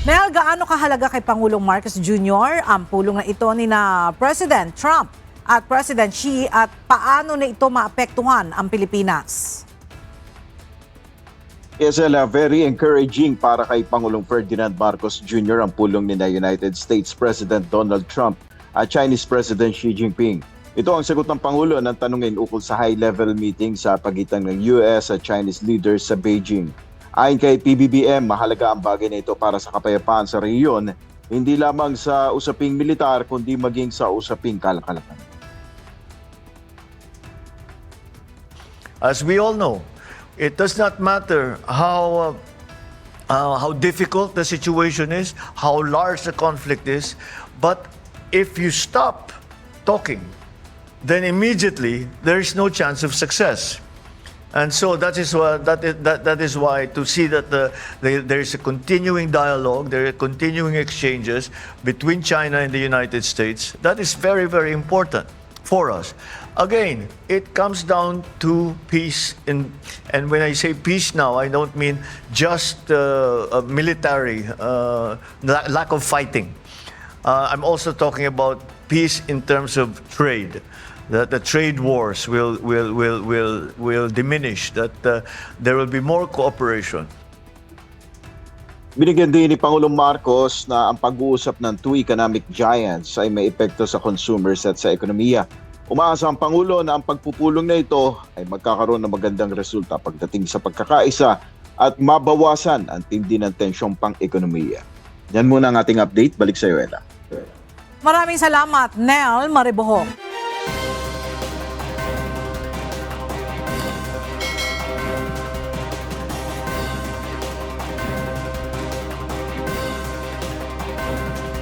Nel, gaano kahalaga kay Pangulong Marcos Jr. ang pulong na ito ni na President Trump at President Xi at paano na ito maapektuhan ang Pilipinas? Isela, very encouraging para kay Pangulong Ferdinand Marcos Jr. ang pulong ni na United States President Donald Trump at Chinese President Xi Jinping. Ito ang sagot ng Pangulo ng tanungin ukol sa high-level meeting sa pagitan ng US at Chinese leaders sa Beijing. Ayon kay PBBM, mahalaga ang bagay na ito para sa kapayapaan sa rehiyon, hindi lamang sa usaping militar kundi maging sa usaping kalakalan. As we all know, it does not matter how difficult the situation is, how large the conflict is, but if you stop talking, then immediately there is no chance of success. And so that is why to see that there is a continuing dialogue, there are continuing exchanges between China and the United States. That is very, very important for us. Again, it comes down to peace, and when I say peace now, I don't mean just a military lack of fighting. I'm also talking about peace in terms of trade. That the trade wars will diminish, that there will be more cooperation. Binigyan din ni Pangulong Marcos na ang pag-uusap ng two economic giants ay may epekto sa consumers at sa ekonomiya. Umaasa ang Pangulo na ang pagpupulong na ito ay magkakaroon ng magandang resulta pagdating sa pagkakaisa at mabawasan ang tindi ng tensyong pang-ekonomiya. Yan muna ang ating update. Balik sa iyo, Ella. Maraming salamat, Nel Maribohong.